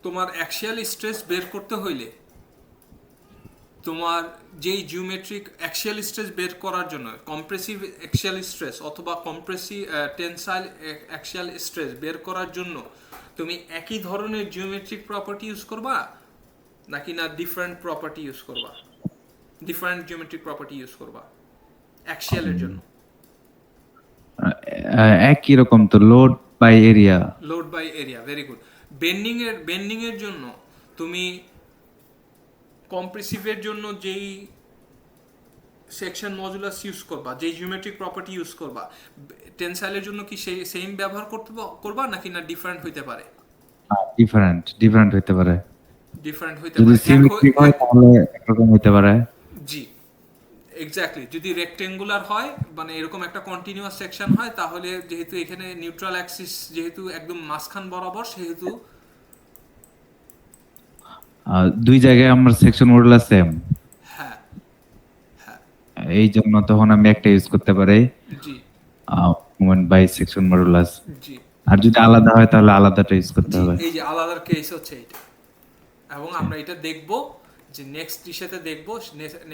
তোমার অ্যাক্সিয়াল স্ট্রেস বের করতে হইলে তোমার যেই জিওমেট্রিক অ্যাক্সিয়াল স্ট্রেস বের করার জন্য কম্প্রেসিভ অ্যাক্সিয়াল স্ট্রেস অথবা কম্প্রেসিভ টেনসাইল অ্যাক্সিয়াল স্ট্রেস বের করার জন্য তুমি একই ধরনের জিওমেট্রিক প্রপার্টি ইউজ করবা নাকি না ডিফারেন্ট প্রপার্টি ইউজ করবা? ডিফারেন্ট জিওমেট্রিক প্রপার্টি ইউজ করবা অ্যাক্সিয়ালের জন্য? একই রকম তো, load by area. Load by area, very good. Bending এর জন্য তুমি কম্প্রেসিভের জন্য যেই সেকশন মডুলাস ইউজ করবা, যেই জিওমেট্রিক প্রপার্টি ইউজ করবা, টেনসাইলের জন্য কি সেই সেম ব্যবহার করবা নাকি না ডিফারেন্ট হইতে পারে? ডিফারেন্ট হইতে পারে। ডিফারেন্ট হইতে যদি পারে। সিমেট্রিক হয় তাহলে একরকম হইতে পারে। জি, এক্স্যাক্টলি। যদি রেক্টেঙ্গুলার হয়, মানে এরকম একটা কন্টিনিউয়াস সেকশন হয়, তাহলে যেহেতু এখানে নিউট্রাল অ্যাক্সিস যেহেতু একদম মাঝখান বরাবর, সেহেতু দুই জায়গায় আমার সেকশন মডুলাস সেম, হ্যাঁ হ্যাঁ, এই জন্য তখন আমি একটা ইউজ করতে পারি জি মোমেন্ট বাই সেকশন মডুলাস। জি আর যদি আলাদা হয় তাহলে আলাদাটা ইউজ করতে জি, হবে। এই যে আলাদার কেস হচ্ছে এটা। এবং আমরা এটা দেখব যে নেক্সট ইস্যুতে দেখব।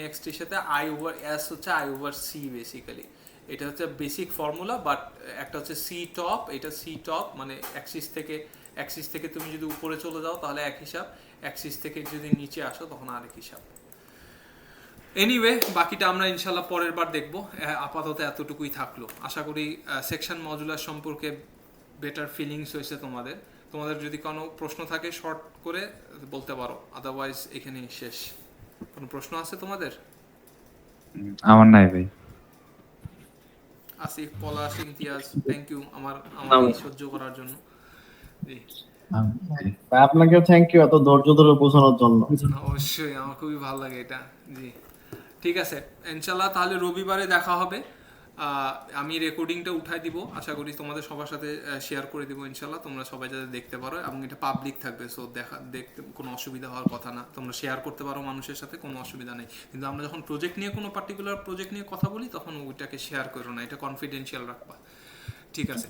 নেক্সট ইস্যুতে আই ওভার এস হচ্ছে আই ওভার সি বেসিক্যালি। এটা হচ্ছে বেসিক ফর্মুলা, বাট একটা হচ্ছে সি টপ, এটা সি টপ মানে অ্যাক্সিস থেকে তুমি যদি উপরে চলে যাও তাহলে এক হিসাব, অ্যাক্সিস থেকে যদি নিচে আসো তখন আরেক হিসাব। এনিওয়ে, বাকিটা আমরা ইনশাল্লাহ পরের বার দেখব। আপাতত এতটুকুই থাকলো। আশা করি সেকশন মডুলার সম্পর্কে বেটার ফিলিংস হয়েছে তোমাদের। তোমাদের যদি কোনো প্রশ্ন থাকে শর্ট করে বলতে পারো, আদারওয়াইজ এখানেই শেষ। কোনো প্রশ্ন আছে তোমাদের? আমার নাই ভাই। আসিফ, পলাশ, ইমতিয়াজ, থ্যাংক ইউ আমার সহ্য করার জন্য। জি ভাই আপনাকেও থ্যাংক ইউ এত ধৈর্য ধরে বোঝানোর জন্য। অবশ্যই, আমার খুবই ভালো লাগে এটা। জি ঠিক আছে, ইনশাল্লাহ তাহলে রবিবারে দেখা হবে। আমি রেকর্ডিংটা উঠাই দিব, আশা করি তোমাদের সবার সাথে শেয়ার করে দিব ইনশাল্লাহ, তোমরা সবাই যাতে দেখতে পারো, এবং এটা পাবলিক থাকবে, সো দেখতে কোনো অসুবিধা হওয়ার কথা না, তোমরা শেয়ার করতে পারো মানুষের সাথে, কোনো অসুবিধা নেই। কিন্তু আমরা যখন প্রজেক্ট নিয়ে কোনো পার্টিকুলার প্রজেক্ট নিয়ে কথা বলি তখন ওইটাকে শেয়ার করো না, এটা কনফিডেন্সিয়াল রাখবা। ঠিক আছে।